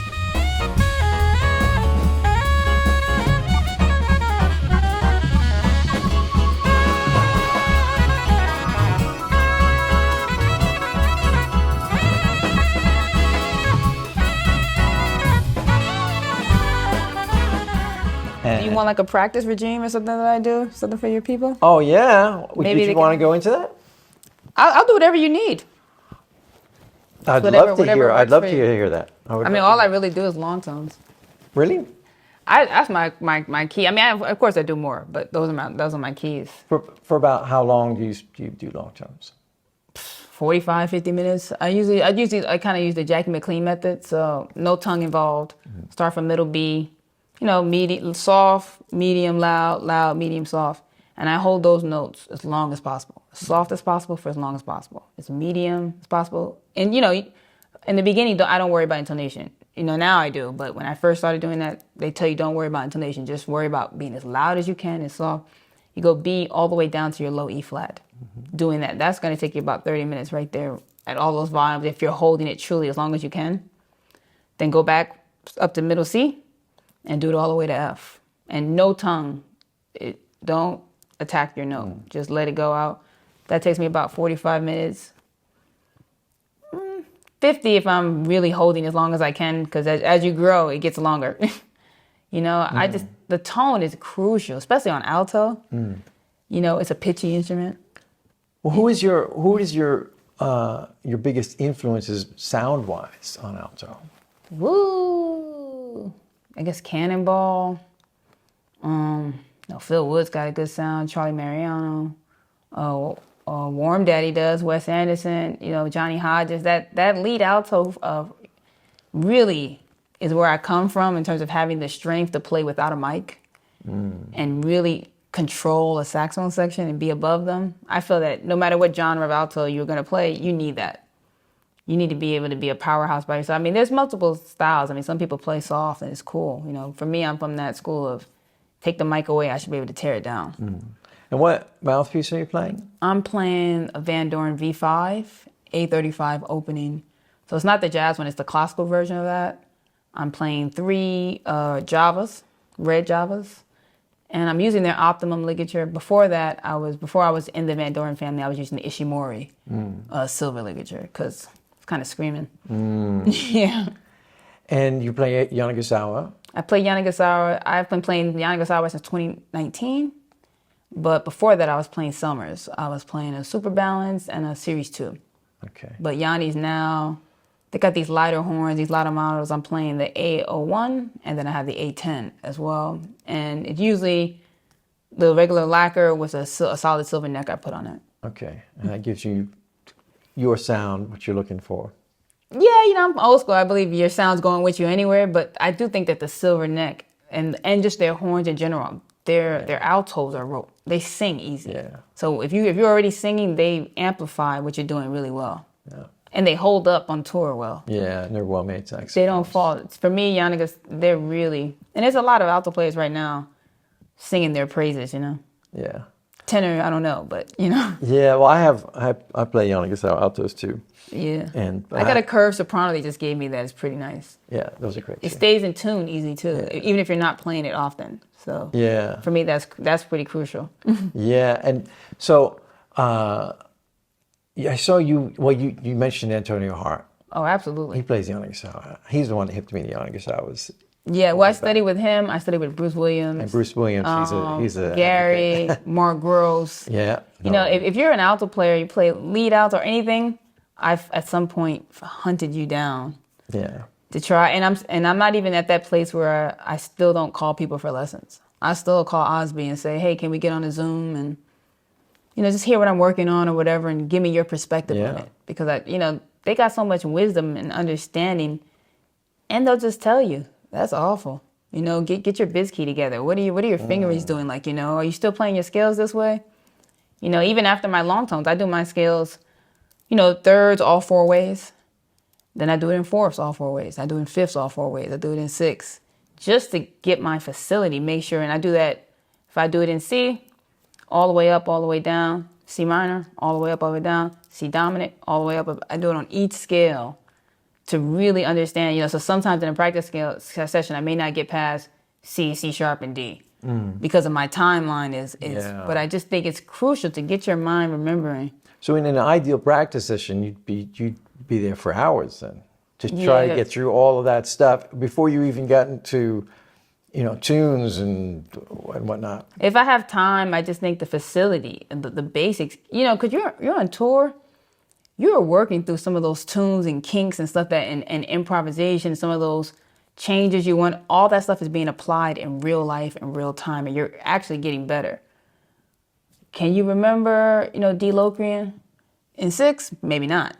Do you want like a practice regime or something that I do? Something for your people? Oh, yeah. Maybe you want to go into that? I'll do whatever you need. I'd love to hear that. All I really do is long tones. Really? That's my key. Of course I do more, but those are my keys. For about how long do you do long tones? 45, 50 minutes. I kind of use the Jackie McLean method, so no tongue involved. Mm-hmm. Start from middle B, medium, soft, medium, loud, loud, medium, soft. And I hold those notes as long as possible. As soft as possible for as long as possible. As medium as possible. And, in the beginning, I don't worry about intonation. Now I do. But when I first started doing that, they tell you don't worry about intonation. Just worry about being as loud as you can, as soft. You go B all the way down to your low E flat. Mm-hmm. Doing that. That's going to take you about 30 minutes right there at all those volumes if you're holding it truly as long as you can. Then go back up to middle C and do it all the way to F. And no tongue. Don't attack your note. Just let it go out. That takes me about 45 minutes. 50 if I'm really holding as long as I can, because as you grow, it gets longer. The tone is crucial, especially on alto. It's a pitchy instrument. Well, who is your biggest influences sound-wise on alto? Woo! I guess Cannonball. Phil Wood's got a good sound. Charlie Mariano. Warm Daddy does. Wes Anderson. Johnny Hodges. That lead alto really is where I come from in terms of having the strength to play without a mic and really control a saxophone section and be above them. I feel that no matter what genre of alto you're going to play, you need that. You need to be able to be a powerhouse by yourself. There's multiple styles. Some people play soft and it's cool. For me, I'm from that school of take the mic away, I should be able to tear it down. And what mouthpiece are you playing? I'm playing a Van Doren V5, A35 opening. So it's not the jazz one, it's the classical version of that. I'm playing 3 Javas, red Javas. And I'm using their optimum ligature. Before I was in the Van Doren family, I was using the Ishimori silver ligature because it's kind of screaming. Yeah. And you play Yanagisawa? I play Yanagisawa. I've been playing Yanagisawa since 2019. But before that, I was playing Summers. I was playing a Super Balance and a Series 2. Okay. But Yanni's now, they got these lighter horns, these lighter models. I'm playing the A01, and then I have the A10 as well. And it's usually the regular lacquer with a solid silver neck I put on it. Okay. And that gives you your sound, what you're looking for. Yeah, I'm old school. I believe your sound's going with you anywhere. But I do think that the silver neck and just their horns in general, their altos they sing easy. Yeah. So if you're already singing, they amplify what you're doing really well. Yeah. and they hold up on tour well. Yeah, and they're well-made saxophones. They don't fall. For me, Yannickas, they're really, and there's a lot of alto players right now singing their praises, you know. Yeah. Tenor, I don't know, but you know. Yeah, well, I play Yannickas altos too. Yeah. And I got a curved soprano they just gave me that is pretty nice. Yeah, those are great. It stays in tune easy too, even if you're not playing it often. So yeah, for me, that's pretty crucial. Yeah, and so I saw you. Well, you mentioned Antonio Hart. Oh, absolutely. He plays the Yannickas. He's the one that hipped me to the Yannickas. Yeah, well, I studied with him. I studied with Bruce Williams. And Bruce Williams, he's a Gary, Mark Gross. Yeah. You know, if you're an alto player, you play lead alto or anything, I've at some point hunted you down. Yeah. To try, and I'm not even at that place where I still don't call people for lessons. I still call Osby and say, hey, can we get on a Zoom and, you know, just hear what I'm working on or whatever and give me your perspective on it. Because, they got so much wisdom and understanding, and they'll just tell you. That's awful. You know, get your biz key together. What are your fingerings doing? Like, you know, are you still playing your scales this way? You know, even after my long tones, I do my scales, you know, thirds all 4 ways. Then I do it in fourths all 4 ways. I do it in fifths all 4 ways. I do it in sixths. Just to get my facility, make sure, and I do that, if I do it in C, all the way up, all the way down, C minor, all the way up, all the way down, C dominant, all the way up. I do it on each scale to really understand, you know, so sometimes in a practice scale session, I may not get past C, C sharp, and D because of my timeline but I just think it's crucial to get your mind remembering. So in an ideal practice session, you'd be there for hours then, to try to get through all of that stuff before you even got into, you know, tunes and whatnot. If I have time, I just think the facility and the basics, you know, because you're on tour, you're working through some of those tunes and kinks and stuff and improvisation, some of those changes you want, all that stuff is being applied in real life in real time, and you're actually getting better. Can you remember, you know, D. Locrian in 6? Maybe not.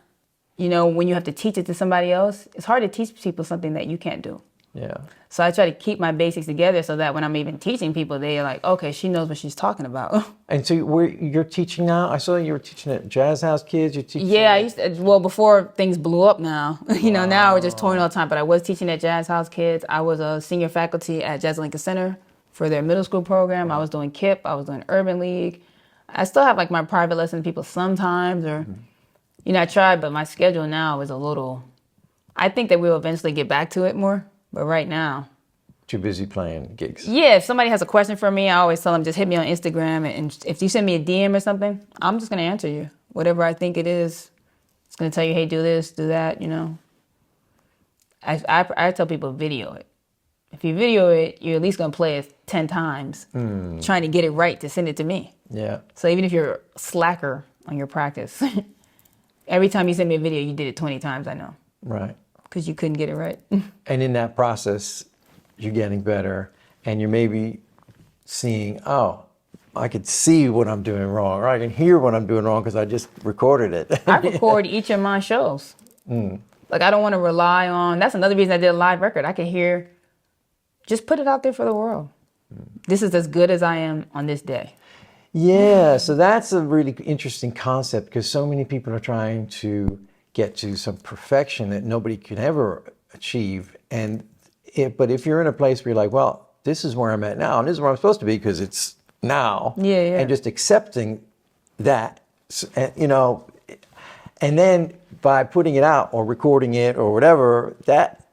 You know, when you have to teach it to somebody else, it's hard to teach people something that you can't do. Yeah. So I try to keep my basics together so that when I'm even teaching people, they're like, okay, she knows what she's talking about. And so you're teaching now? I saw you were teaching at Jazz House Kids. You're teaching. Yeah, I used to, well, before things blew up now. You know, now we're just touring all the time. But I was teaching at Jazz House Kids. I was a senior faculty at Jazz Lincoln Center for their middle school program. I was doing KIP. I was doing Urban League. I still have like my private lesson people sometimes, or, you know, I try, but my schedule now is a little, I think that we'll eventually get back to it more. But right now, too busy playing gigs. Yeah, if somebody has a question for me, I always tell them just hit me on Instagram, and if you send me a DM or something, I'm just gonna answer you. Whatever I think it is, it's gonna tell you, hey, do this, do that. You know. I tell people video it. If you video it, you're at least gonna play it 10 times, trying to get it right to send it to me. Yeah. So even if you're slacker on your practice, every time you send me a video, you did it 20 times. I know. Right. Because you couldn't get it right. And in that process, you're getting better, and you're maybe seeing, oh, I could see what I'm doing wrong, or I can hear what I'm doing wrong because I just recorded it. I record each of my shows. Like, I don't want to rely on, that's another reason I did a live record. I can hear, just put it out there for the world. This is as good as I am on this day. Yeah, so that's a really interesting concept, because so many people are trying to get to some perfection that nobody could ever achieve. But if you're in a place where you're like, well, this is where I'm at now, and this is where I'm supposed to be because it's now, and just accepting that, you know, and then by putting it out or recording it or whatever, that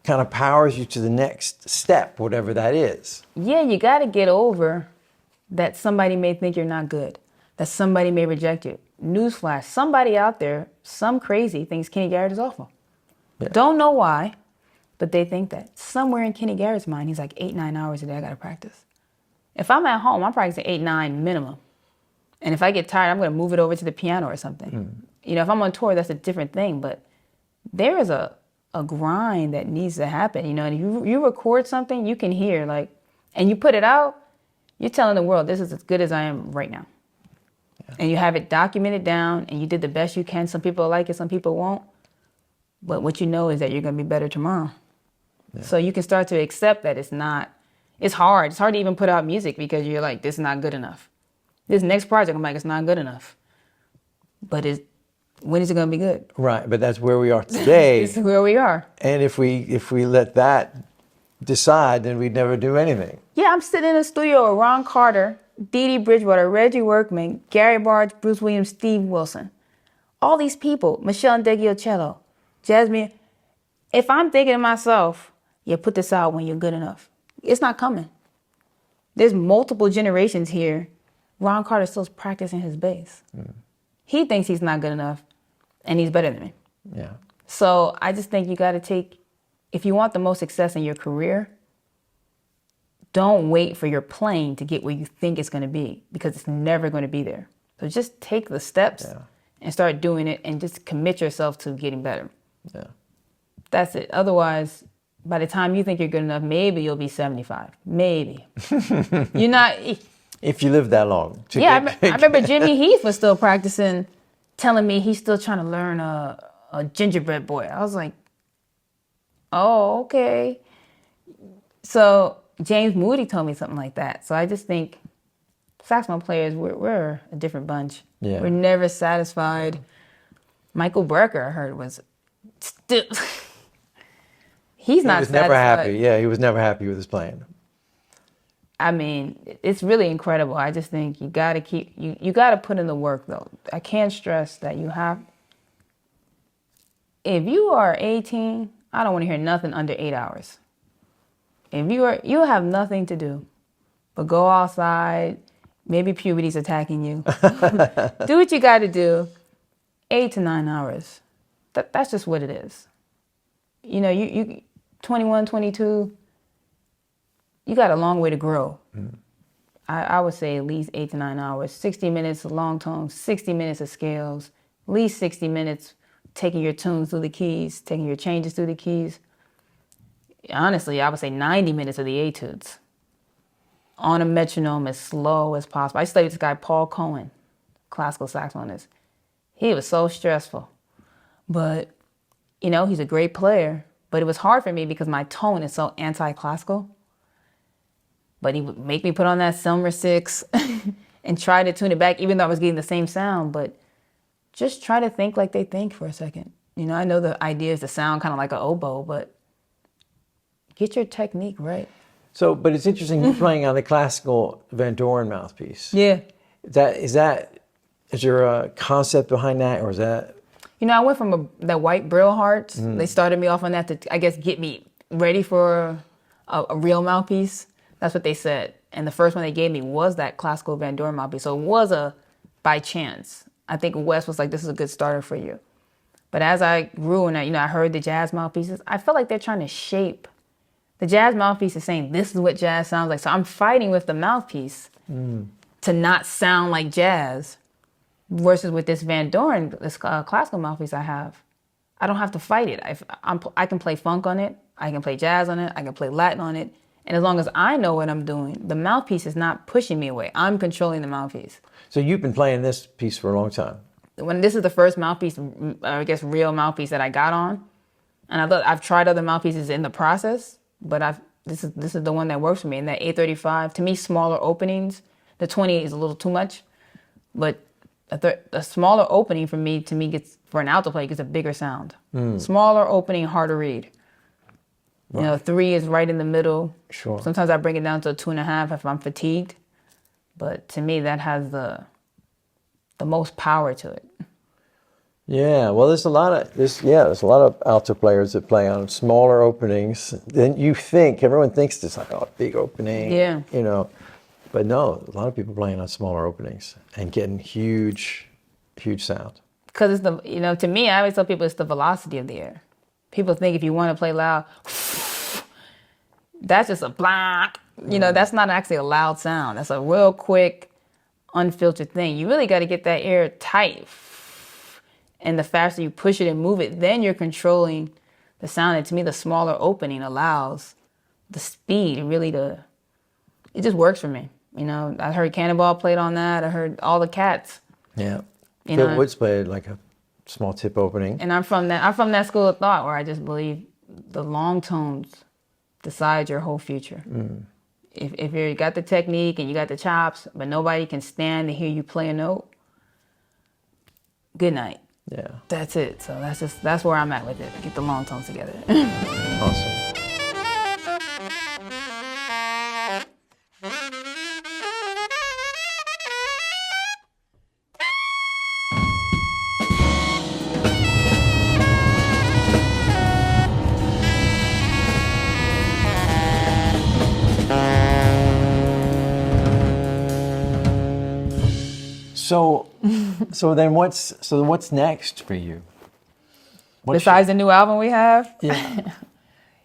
kind of powers you to the next step, whatever that is. Yeah, you got to get over that somebody may think you're not good, that somebody may reject you. Newsflash, somebody out there, some crazy, thinks Kenny Garrett is awful. Yeah. Don't know why, but they think that. Somewhere in Kenny Garrett's mind, he's like 8-9 hours a day I got to practice. If I'm at home, I'm practicing 8-9 minimum. And if I get tired, I'm going to move it over to the piano or something. You know, if I'm on tour, that's a different thing. But there is a grind that needs to happen. You know, and you record something, you can hear, like, and you put it out, you're telling the world, this is as good as I am right now. Yeah. And you have it documented down, and you did the best you can. Some people like it, some people won't. But what you know is that you're going to be better tomorrow. Yeah. So you can start to accept that it's hard. It's hard to even put out music because you're like, this is not good enough. This next project, I'm like, it's not good enough. But when is it going to be good? Right, but that's where we are today. This is where we are. And if we let that decide, then we'd never do anything. Yeah, I'm sitting in a studio with Ron Carter, Dee Dee Bridgewater, Reggie Workman, Gary Barge, Bruce Williams, Steve Wilson. All these people, Michelle Ndegeocello, Jasmine. If I'm thinking to myself, yeah, put this out when you're good enough, it's not coming. There's multiple generations here. Ron Carter still's practicing his bass. He thinks he's not good enough, and he's better than me. Yeah. So I just think you got to take, if you want the most success in your career, don't wait for your playing to get where you think it's going to be, because it's never going to be there. So just take the steps and start doing it, and just commit yourself to getting better. Yeah. That's it. Otherwise, by the time you think you're good enough, maybe you'll be 75. Maybe. You're not. If you live that long. I remember Jimmy Heath was still practicing, telling me he's still trying to learn a gingerbread boy. I was like, oh, okay. So James Moody told me something like that. So I just think saxophone players, we're a different bunch. Yeah. We're never satisfied. Michael Brecker, I heard, was still... He was never happy. Yeah, he was never happy with his playing. I mean, it's really incredible. I just think you got to you got to put in the work, though. I can't stress that you have. If you are 18, I don't want to hear nothing under 8 hours. If you have nothing to do but go outside, maybe puberty's attacking you. Do what you got to do. 8 to 9 hours. That's just what it is. You know, you 21, 22, you got a long way to grow. I would say at least 8 to 9 hours. 60 minutes of long tones, 60 minutes of scales, at least 60 minutes taking your tunes through the keys, taking your changes through the keys. Honestly, I would say 90 minutes of the etudes on a metronome as slow as possible. I studied this guy, Paul Cohen, classical saxophonist. He was so stressful. But, you know, he's a great player. But it was hard for me because my tone is so anti-classical. But he would make me put on that Selmer 6 and try to tune it back, even though I was getting the same sound. But just try to think like they think for a second. You know, I know the idea is to sound kind of like an oboe, but get your technique right. So, but it's interesting, you're playing on the classical Van Doren mouthpiece. Yeah. Is there a concept behind that, or is that? You know, I went from that white Brill Hearts. They started me off on that to, I guess, get me ready for a real mouthpiece. That's what they said. And the first one they gave me was that classical Van Doren mouthpiece. So it was a by chance. I think Wes was like, this is a good starter for you. But as I grew and I heard the jazz mouthpieces, I felt like they're trying to shape. The jazz mouthpiece is saying, this is what jazz sounds like. So I'm fighting with the mouthpiece to not sound like jazz. Versus with this Van Doren, this classical mouthpiece I have, I don't have to fight it. I can play funk on it. I can play jazz on it. I can play Latin on it. And as long as I know what I'm doing, the mouthpiece is not pushing me away. I'm controlling the mouthpiece. So you've been playing this piece for a long time. When this is the first mouthpiece, I guess real mouthpiece that I got on, and I've tried other mouthpieces in the process, but this is the one that works for me. And that 835, to me, smaller openings. The 28 is a little too much, but a smaller opening to me gets, for an alto player, gets a bigger sound. Smaller opening, harder read. Right. You know, 3 is right in the middle. Sure. Sometimes I bring it down to a 2.5 if I'm fatigued. But to me, that has the most power to it. Yeah, well, there's a lot of alto players that play on smaller openings than you think. Everyone thinks it's like, oh, big opening. Yeah. You know, but no, a lot of people playing on smaller openings and getting huge sound. Because it's to me, I always tell people it's the velocity of the air. People think if you want to play loud, that's just a blah. That's not actually a loud sound. That's a real quick, unfiltered thing. You really got to get that air tight. And the faster you push it and move it, then you're controlling the sound. And to me, the smaller opening allows the speed it just works for me. I heard Cannonball played on that. I heard all the Cats. Yeah. Phil Woods played like a small tip opening. And I'm from that school of thought where I just believe the long tones decide your whole future. If you got the technique and you got the chops, but nobody can stand to hear you play a note, good night. Yeah. That's it. So that's where I'm at with it. Get the long tones together. Awesome. So then what's next for you? Besides the new album we have? Yeah.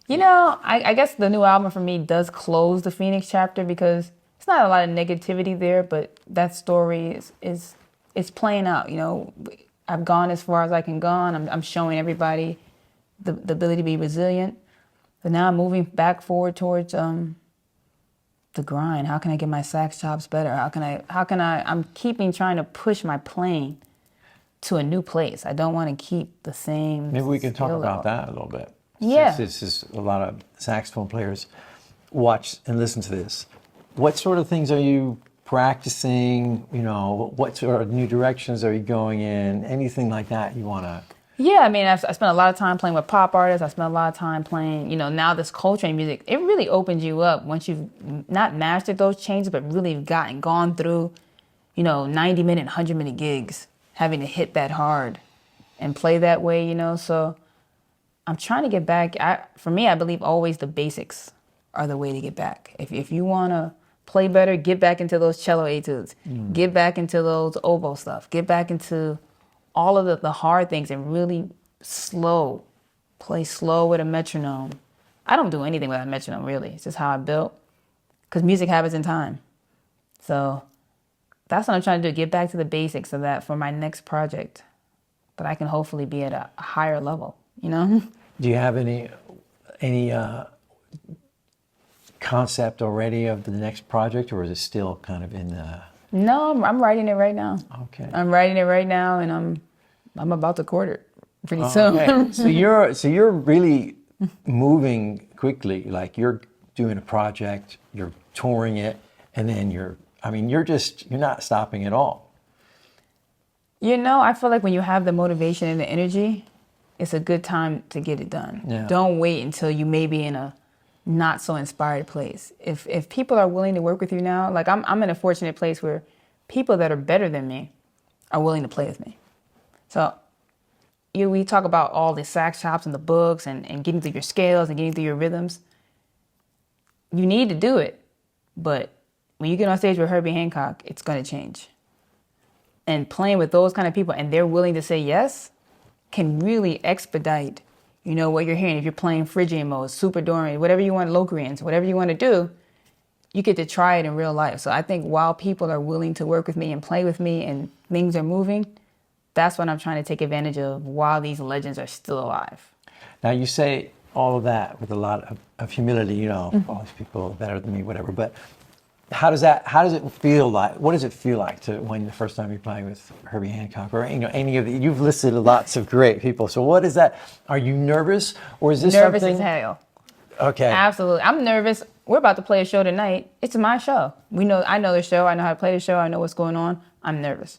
You know, I guess the new album for me does close the Phoenix chapter because it's not a lot of negativity there, but that story is playing out. You know, I've gone as far as I can go. I'm showing everybody the ability to be resilient. But now I'm moving back forward towards the grind. How can I get my sax chops better? How can I I'm trying to push my playing to a new place. I don't want to keep the same. Maybe we can talk skill about level. that a little bit. Yeah. This is a lot of saxophone players watch and listen to this. What sort of things are you practicing? You know, what sort of new directions are you going in? Anything like that you want to? Yeah, I mean, I spent a lot of time playing with pop artists. I spent a lot of time playing, you know, now this Coltrane music, it really opens you up once you've not mastered those changes, but really gone through, you know, 90-minute, 100-minute gigs, having to hit that hard and play that way, you know. So I'm trying to get back. For me, I believe always the basics are the way to get back. If you want to play better, get back into those cello etudes. Get back into those oboe stuff. Get back into all of the hard things and really play slow with a metronome. I don't do anything without a metronome, really. It's just how I built, because music happens in time. So that's what I'm trying to do, get back to the basics of that for my next project, that I can hopefully be at a higher level, you know? Do you have any concept already of the next project, or is it still kind of in the... No, I'm writing it right now. Okay. I'm writing it right now, and I'm about to record it pretty soon. Okay. So you're really moving quickly. Like, you're doing a project, you're touring it, and then you're not stopping at all. You know, I feel like when you have the motivation and the energy, it's a good time to get it done. Yeah. Don't wait until you may be in a not so inspired place. If people are willing to work with you now, like I'm in a fortunate place where people that are better than me are willing to play with me. So we talk about all the sax chops and the books and getting through your scales and getting through your rhythms. You need to do it, but when you get on stage with Herbie Hancock, it's going to change. And playing with those kind of people, and they're willing to say yes, can really expedite, you know, what you're hearing. If you're playing Phrygian modes, Super Dorian, whatever you want, Locrians, whatever you want to do, you get to try it in real life. So I think while people are willing to work with me and play with me and things are moving, that's what I'm trying to take advantage of while these legends are still alive. Now, you say all of that with a lot of humility, you know, all these people are better than me, whatever, but how does it feel like? What does it feel like to when the first time you're playing with Herbie Hancock, or, you know, any of the, you've listed lots of great people. So what is that? Are you nervous, or is this Nervous something? as hell. Okay. Absolutely. I'm nervous. We're about to play a show tonight. It's my show. I know the show. I know how to play the show. I know what's going on. I'm nervous.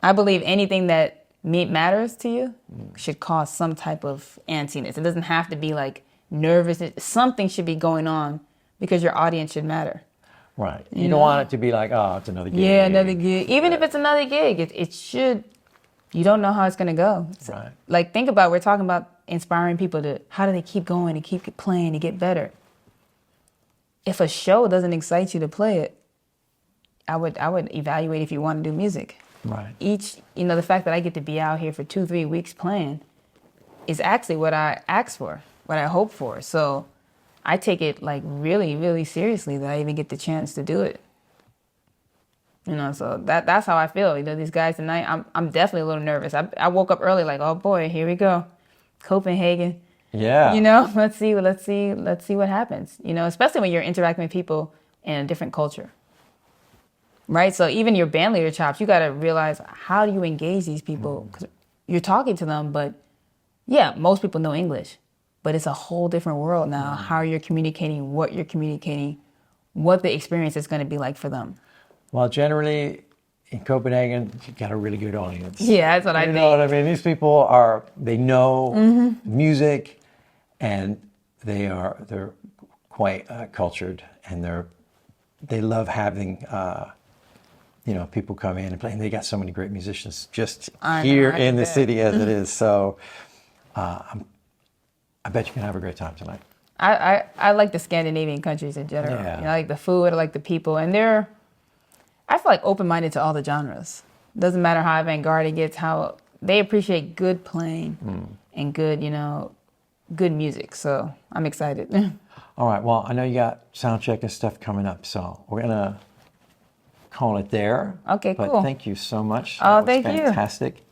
I believe anything that matters to you should cause some type of antsiness. It doesn't have to be like nervous. Something should be going on because your audience should matter. Right. You don't want it to be like, oh, it's another gig. Yeah, another gig. Even if it's another gig, it should, you don't know how it's going to go. Right. Like, think about, we're talking about inspiring people to, how do they keep going and keep playing to get better? If a show doesn't excite you to play it, I would evaluate if you want to do music. Right. The fact that I get to be out here for 2-3 weeks playing is actually what I asked for, what I hope for. So I take it like really, really seriously that I even get the chance to do it. You know, so that's how I feel. You know, these guys tonight, I'm definitely a little nervous. I woke up early like, oh boy, here we go. Copenhagen. Yeah. You know, let's see what happens. You know, especially when you're interacting with people in a different culture. Right? So even your band leader chops, you got to realize, how do you engage these people? Because you're talking to them, but yeah, most people know English. But it's a whole different world now, how you're communicating, what the experience is going to be like for them. Well, generally, in Copenhagen, you got a really good audience. Yeah, that's what I You think. know what I mean? These people they know music, and they're quite cultured, and they love having people come in and play. And they got so many great musicians just here in the city as it is. So I bet you can have a great time tonight. I like the Scandinavian countries in general. Yeah. I like the food, I like the people, and I feel like open-minded to all the genres. Doesn't matter how avant-garde it gets, how they appreciate good playing and good, good music. So I'm excited. All right. Well, I know you got sound check and stuff coming up, so we're gonna call it there. Okay, but cool. Thank you so much. Oh, That was thank you. fantastic.